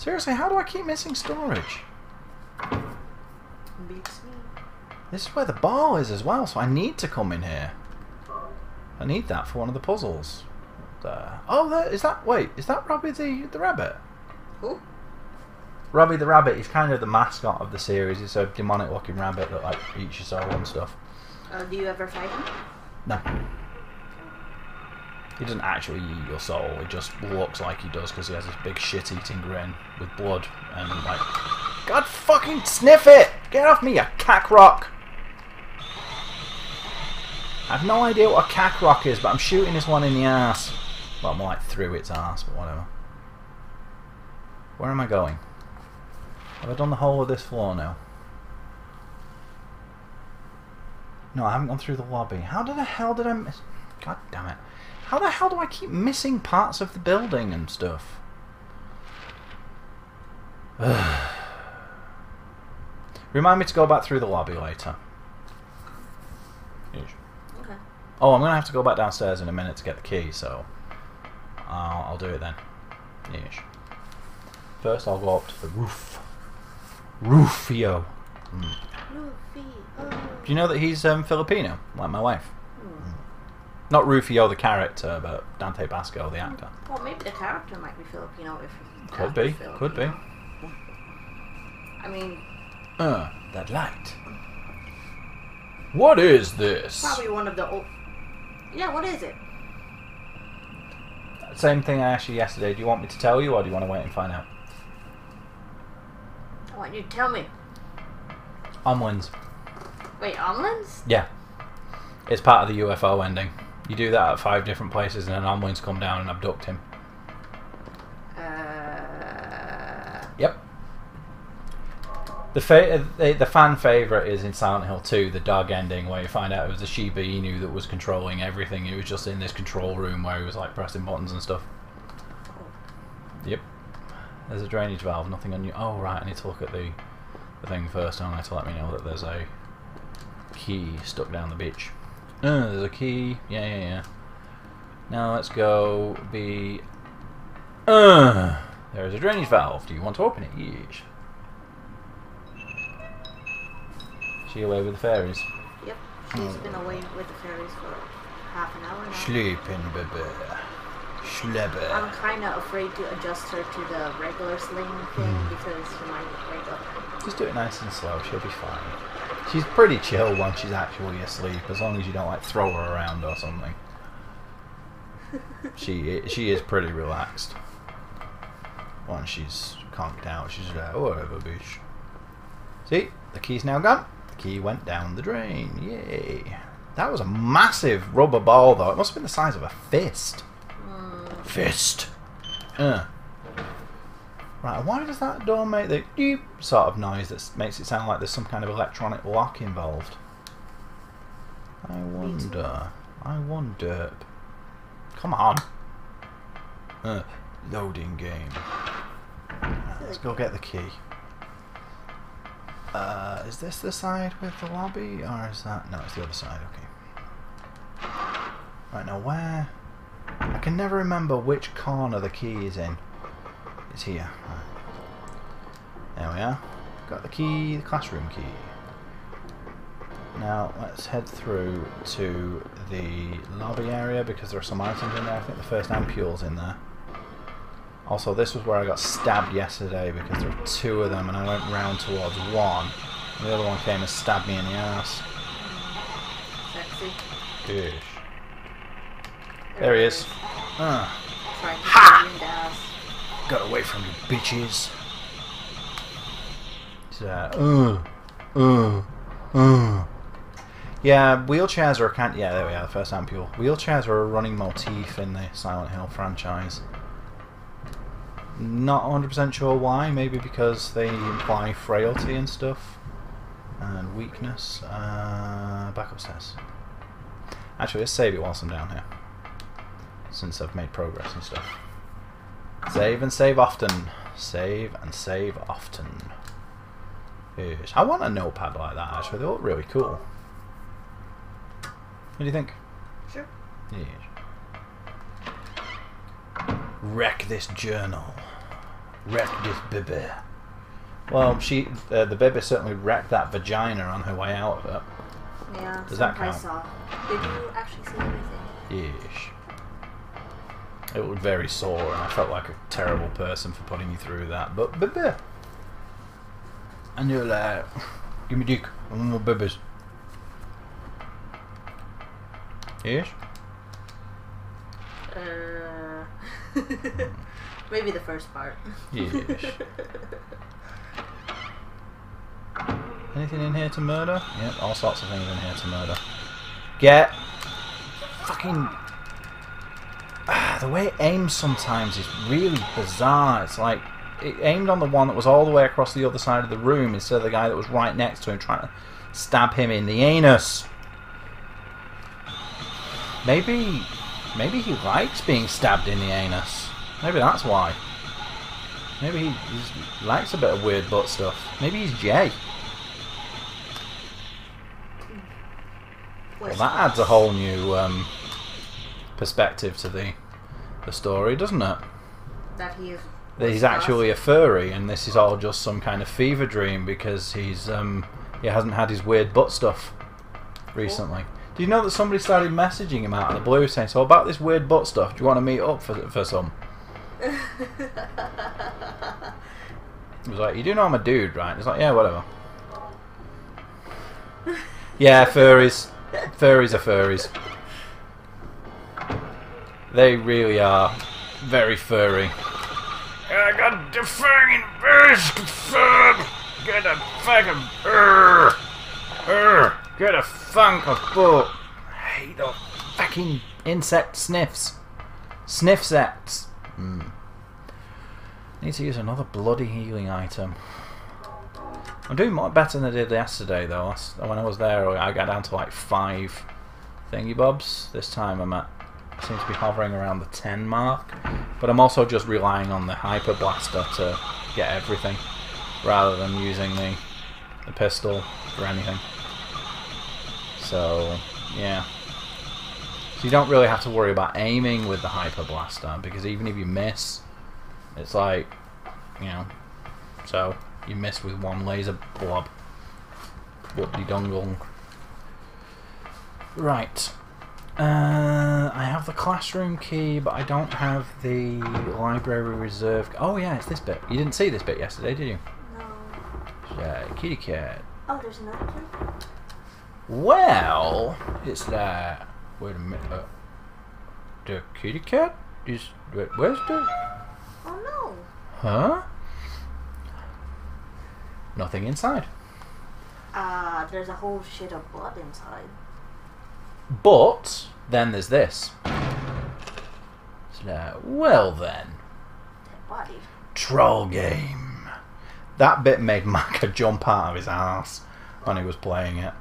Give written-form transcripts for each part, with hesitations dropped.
Seriously, how do I keep missing storage? Beats me. This is where the ball is as well, so I need to come in here. I need that for one of the puzzles. Oh, is that... Wait, is that Robbie the rabbit? Who? Robbie the rabbit. He's kind of the mascot of the series. He's a demonic-looking rabbit that like eats your soul and stuff. Do you ever fight him? No. He doesn't actually eat your soul. It just looks like he does because he has this big shit-eating grin with blood and like... God fucking sniff it! Get off me, you cack rock! I have no idea what a cack rock is, but I'm shooting this one in the ass. Well, more like through its ass, but whatever. Where am I going? Have I done the whole of this floor now? No, I haven't gone through the lobby. How the hell did I miss... God damn it. How the hell do I keep missing parts of the building and stuff? Remind me to go back through the lobby later. Okay. Oh, I'm going to have to go back downstairs in a minute to get the key, so... I'll do it then. Yeesh. First I'll go up to the roof. Rufio. Rufio. Do you know that he's Filipino, like my wife? Not Rufio the character, but Dante Basco the actor. Well, maybe the character might be Filipino if could be, could be. I mean... that light. What is this? Probably one of the old... Yeah, what is it? Same thing I asked you yesterday. Do you want me to tell you, or do you want to wait and find out? I want you to tell me. Omlins. Wait, Omlins? Yeah. It's part of the UFO ending. You do that at 5 different places and then Omlins come down and abduct him. Yep. The fan favourite is in Silent Hill 2, the dog ending, where you find out it was a Shiba Inu that was controlling everything. He was just in this control room where he was like pressing buttons and stuff. Yep. There's a drainage valve, nothing on you. Oh right, I need to look at the thing first, don't I, to let me know that there's a key stuck down the beach. There's a key. Yeah. Now let's go be... there's a drainage valve. Do you want to open it? Yes. She away with the fairies? Yep. She's been away with the fairies for half an hour now. Sleeping, baby. Slebber. I'm kind of afraid to adjust her to the regular sling thing because she might wake up. Just do it nice and slow. She'll be fine. She's pretty chill once she's actually asleep, as long as you don't like throw her around or something. She is pretty relaxed. Once she's conked out, she's like, oh, whatever, bitch. See, the key's now gone. The key went down the drain. Yay! That was a massive rubber ball, though. It must have been the size of a fist. Fist. Right, why does that door make the deep sort of noise that makes it sound like there's some kind of electronic lock involved? I wonder. Come on. Loading game. Right, let's go get the key. Is this the side with the lobby, or is that... No, it's the other side, okay. Right, now where... I can never remember which corner the key is in. It's here. Right. There we are. Got the key, the classroom key. Now let's head through to the lobby area because there are some items in there. I think the first ampule's in there. Also, this was where I got stabbed yesterday because there were 2 of them and I went round towards one. And the other one came and stabbed me in the ass. Sexy. Gosh. There he is. Ha! Got away from you, bitches. Yeah, wheelchairs are yeah, there we are, the first ampule. Wheelchairs are a running motif in the Silent Hill franchise. Not 100% sure why, maybe because they imply frailty and stuff. And weakness. Back upstairs. Actually, let's save it whilst I'm down here. Since I've made progress and stuff. Save and save often. Save and save often. Yes. I want a notepad like that actually, they look really cool. What do you think? Sure. Yes. Wreck this journal. Wreck this baby. Well, the baby certainly wrecked that vagina on her way out of it. Yeah. Does that count? I saw. Did you actually see anything? Yes. It was very sore, and I felt like a terrible person for putting you through that. But baby, and you're like, give me dick, I want more babies. Yes. Maybe the first part. Yes. Anything in here to murder? Yep, all sorts of things in here to murder. Get fucking. The way it aims sometimes is really bizarre. It's like it aimed on the one that was all the way across the other side of the room instead of the guy that was right next to him trying to stab him in the anus. Maybe he likes being stabbed in the anus. Maybe that's why. Maybe he likes a bit of weird butt stuff. Maybe he's Jay. Well, that adds a whole new perspective to the story, doesn't it? That he's actually a furry, and this is all just some kind of fever dream because he hasn't had his weird butt stuff recently. Do you know that somebody started messaging him out of the blue saying, "So about this weird butt stuff, do you want to meet up for some?" It was like, "You do know I'm a dude, right?" It's like, "Yeah, whatever." Yeah, furries. Furries are furries. They really are very furry. I got the fucking get a fucking get a funk of butt. I hate the fucking insect sniffs. Sniffsects. Need to use another bloody healing item. I'm doing more better than I did yesterday though. When I was there I got down to like 5 thingy bobs. This time I seem to be hovering around the 10 mark. But I'm also just relying on the hyper blaster to get everything rather than using the pistol for anything. So yeah. So you don't really have to worry about aiming with the hyper blaster because even if you miss, it's like, you know, so you miss with one laser blob. Whoop-de-dungle. Right. I have the classroom key, but I don't have the library reserve. Oh yeah, it's this bit. You didn't see this bit yesterday, did you? No. Kitty cat. Oh, there's another one? Well, it's that. Wait a minute. The kitty cat is. Where's the? Oh no. Huh? Nothing inside. There's a whole shit of blood inside. But then there's this. So, well then. Body. Troll game. That bit made Maka jump out of his ass when he was playing it.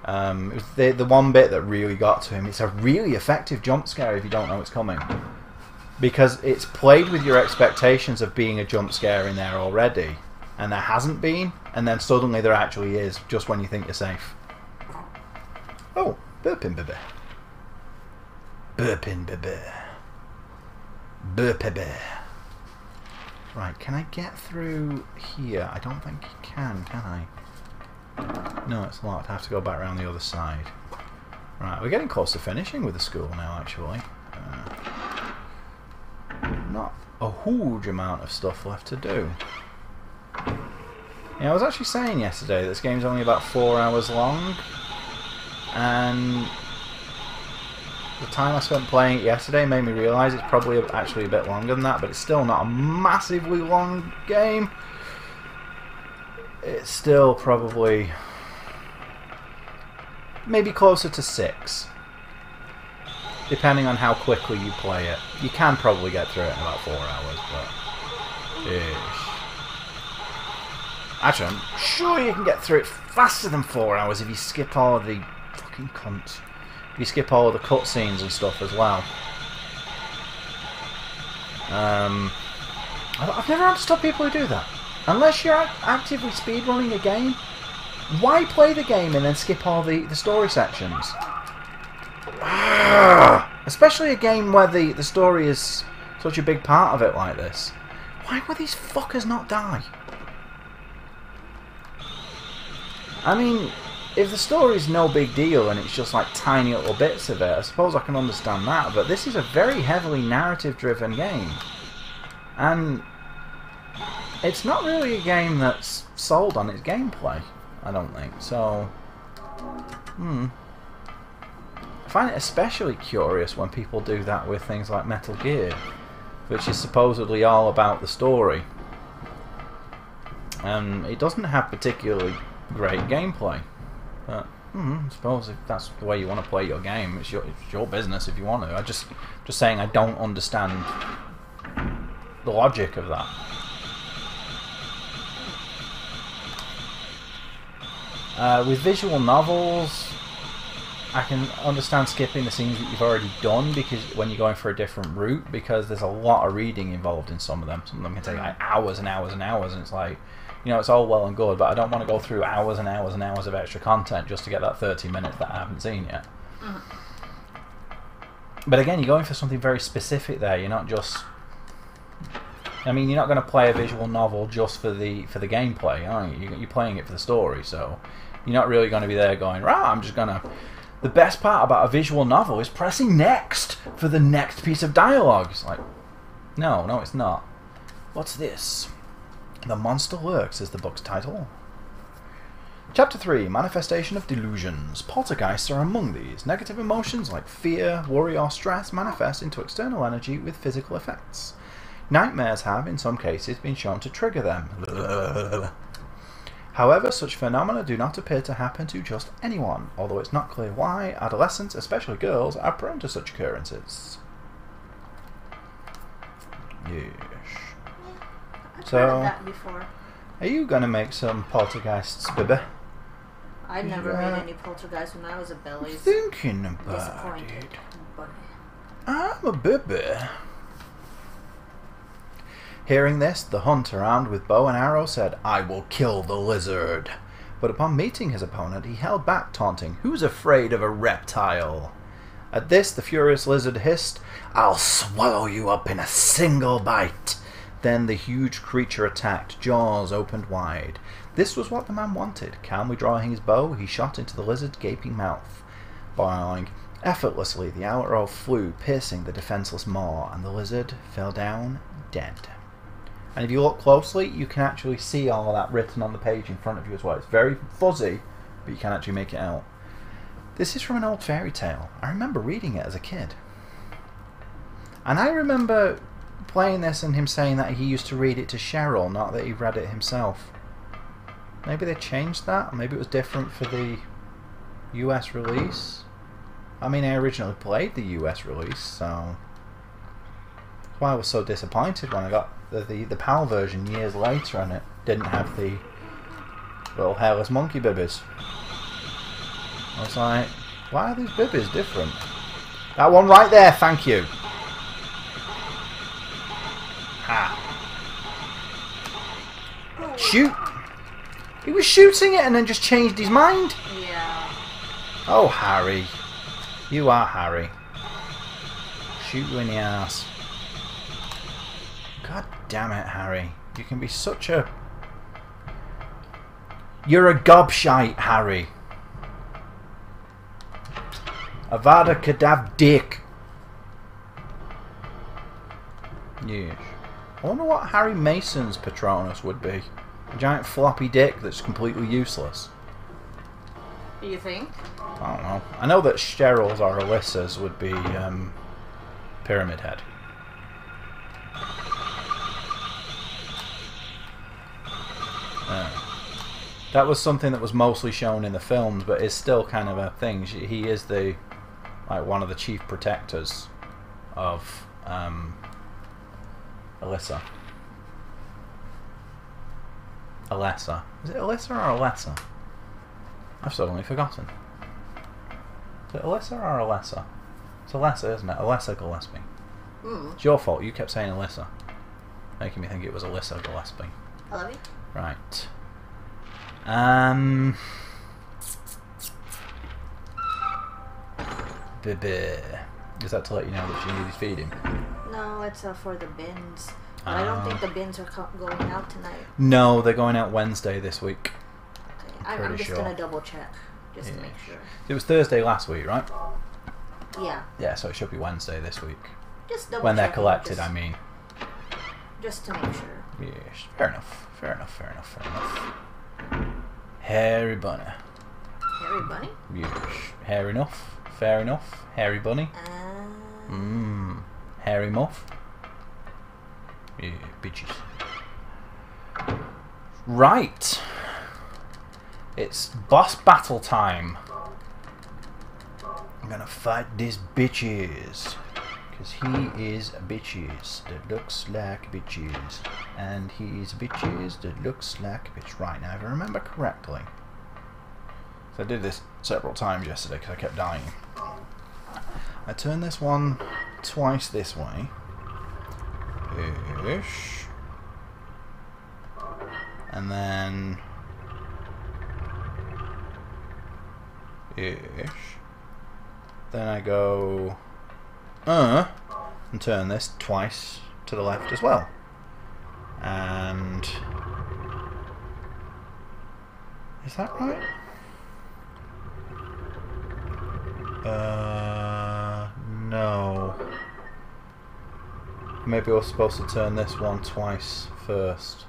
It was the one bit that really got to him. It's a really effective jump scare if you don't know it's coming. Because it's played with your expectations of being a jump scare in there already. And there hasn't been. And then suddenly there actually is, just when you think you're safe. Oh, burping baby. Burping baby. Burp baby. Right, can I get through here? I don't think you can I? No, it's locked. I have to go back around the other side. Right, we're getting close to finishing with the school now, actually. Not a huge amount of stuff left to do. Yeah, I was actually saying yesterday that this game's only about 4 hours long, and the time I spent playing it yesterday made me realise it's probably actually a bit longer than that, but it's still not a massively long game. It's still probably maybe closer to 6, depending on how quickly you play it. You can probably get through it in about 4 hours, but ish. Actually, I'm sure you can get through it faster than 4 hours if you skip all of the fucking cunts. If you skip all of the cutscenes and stuff as well. I've never understood people who do that. Unless you're actively speedrunning a game, why play the game and then skip all the story sections? Especially a game where the story is such a big part of it like this. Why would these fuckers not die? I mean, if the story's no big deal and it's just like tiny little bits of it, I suppose I can understand that, but this is a very heavily narrative-driven game. And it's not really a game that's sold on its gameplay, I don't think. So, I find it especially curious when people do that with things like Metal Gear, which is supposedly all about the story. And it doesn't have particularly great gameplay. But I suppose if that's the way you want to play your game, it's your business if you want to. Just saying I don't understand the logic of that. With visual novels, I can understand skipping the scenes that you've already done because when you're going for a different route, because there's a lot of reading involved in some of them. Some of them can take like hours and hours and hours, and it's like, you know, it's all well and good, but I don't want to go through hours and hours and hours of extra content just to get that 30 minutes that I haven't seen yet. But again, you're going for something very specific there. You're not just... I mean, you're not going to play a visual novel just for the gameplay, are you? You're playing it for the story, so you're not really going to be there going, right, I'm just going to... The best part about a visual novel is pressing next for the next piece of dialogue. It's like, no, it's not. What's this? The Monster Lurks is the book's title. Chapter 3, Manifestation of Delusions. Poltergeists are among these. Negative emotions like fear, worry or stress manifest into external energy with physical effects. Nightmares have, in some cases, been shown to trigger them. However, such phenomena do not appear to happen to just anyone, although it's not clear why adolescents, especially girls, are prone to such occurrences. Yes. I've heard of that before. Are you going to make some poltergeists, baby? I never made any poltergeists when I was a belly. Thinking about it. I'm a baby. Hearing this, the hunter, armed with bow and arrow, said, "I will kill the lizard." But upon meeting his opponent, he held back, taunting, "Who's afraid of a reptile?" At this, the furious lizard hissed, "I'll swallow you up in a single bite." Then the huge creature attacked, jaws opened wide. This was what the man wanted. Calmly drawing his bow, he shot into the lizard's gaping mouth. Boing. Effortlessly, the arrow flew, piercing the defenseless maw, and the lizard fell down dead. And if you look closely, you can actually see all of that written on the page in front of you as well. It's very fuzzy, but you can actually make it out. This is from an old fairy tale. I remember reading it as a kid. And I remember playing this and him saying that he used to read it to Cheryl, not that he read it himself. Maybe they changed that? Maybe it was different for the US release? I mean, I originally played the US release, so... That's why I was so disappointed when I got the PAL version years later and it didn't have the little hairless monkey bibbies. I was like, why are these bibbies different? That one right there, thank you. Ha. Shoot! He was shooting it and then just changed his mind? Yeah. Oh, Harry. You are Harry. Shoot you in the ass. God damn it, Harry. You can be such a... You're a gobshite, Harry. Avada Kedavra dick. Yes. I wonder what Harry Mason's Patronus would be. A giant floppy dick that's completely useless. You think? I don't know. I know that Cheryl's or Alyssa's would be Pyramid Head. That was something that was mostly shown in the films, but is still kind of a thing. He is the one of the chief protectors of Alyssa. Alessa. Is it Alyssa or Alessa? I've suddenly forgotten. Is it Alyssa or Alessa? It's Alessa, isn't it? Alessa Gillespie. It's your fault. You kept saying Alyssa, making me think it was Alyssa Gillespie. I love you. Right. Is that to let you know that she needs feeding? No, it's for the bins. But I don't think the bins are going out tonight. No, they're going out Wednesday this week. Okay. I'm just gonna double check just to make sure. It was Thursday last week, right? Yeah. Yeah, so it should be Wednesday this week. Just double when they're check collected, I mean. Just to make sure. Yes, fair enough. Fair enough. Fair enough. Fair enough. Hairy bunny. Hairy bunny? Yes. Hair enough. Fair enough. Hairy bunny. Hairy muff. Yeah, bitches. Right. It's boss battle time. I'm gonna fight these bitches. Because he is a bitches that looks like bitches. And he is a bitches that looks like a bitch. Right, now if I remember correctly. So I did this several times yesterday because I kept dying. I turned this one twice this way. Ish. And then ish. Then I go and turn this twice to the left as well. And is that right? No. Maybe I was supposed to turn this one twice first.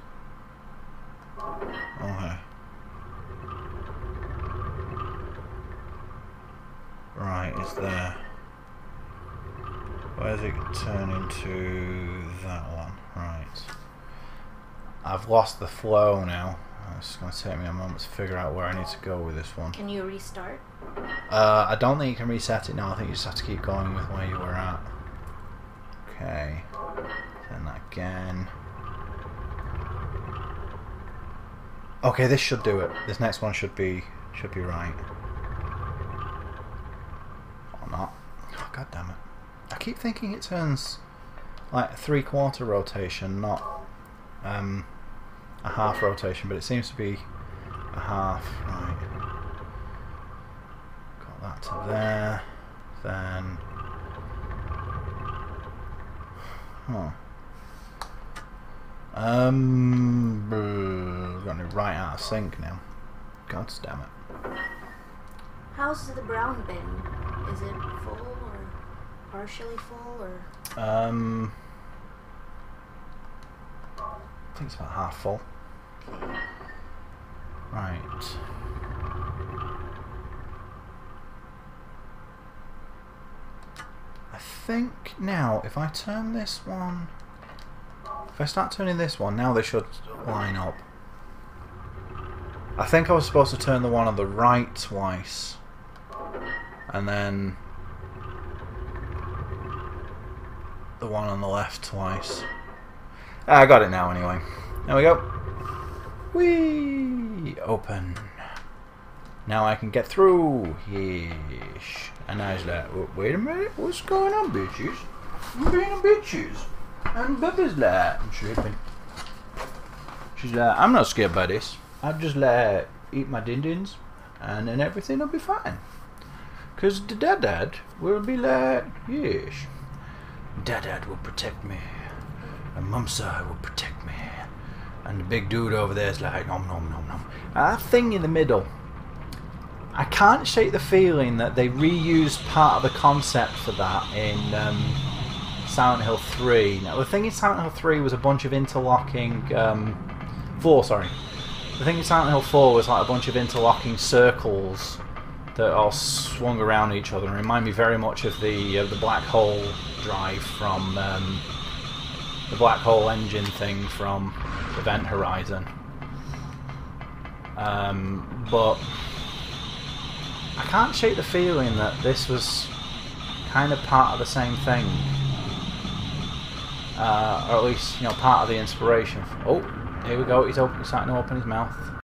Okay. Right, it's there. Where does it turn into that one? Right. I've lost the flow now. It's going to take me a moment to figure out where I need to go with this one. Can you restart? I don't think you can reset it now. I think you just have to keep going with where you were at. Okay. Turn that again. Okay, this should do it. This next one should be right. Or not. Oh, god damn it. I keep thinking it turns like a 3/4 rotation, not a half rotation, but it seems to be a half. Right. Got that to there. Then got me right out of sync now. God damn it. How's the brown bin? Is it full or partially full or? I think it's about half full. Okay. Right. I think now if I turn this one, if I start turning this one, now they should line up. I think I was supposed to turn the one on the right twice and then the one on the left twice. I got it now anyway. There we go. Whee! Open. Now I can get through. Yeesh. And now he's like, oh, wait a minute, what's going on, bitches? I'm being bitches. And Bubba's like, I'm tripping. She's like, I'm not scared by this. I'll just like eat my din-dins and then everything will be fine. Cause the dad will be like, yes. Dad will protect me. And Mumsa will protect me. And the big dude over there is like, nom nom nom nom. That thing in the middle, I can't shake the feeling that they reused part of the concept for that in Silent Hill 3. Now the thing in Silent Hill 3 was a bunch of interlocking 4, sorry. The thing in Silent Hill 4 was like a bunch of interlocking circles that all swung around each other and remind me very much of the black hole drive from the black hole engine thing from Event Horizon. But I can't shake the feeling that this was kind of part of the same thing, or at least, you know, part of the inspiration. Oh, here we go. He's starting to open his mouth.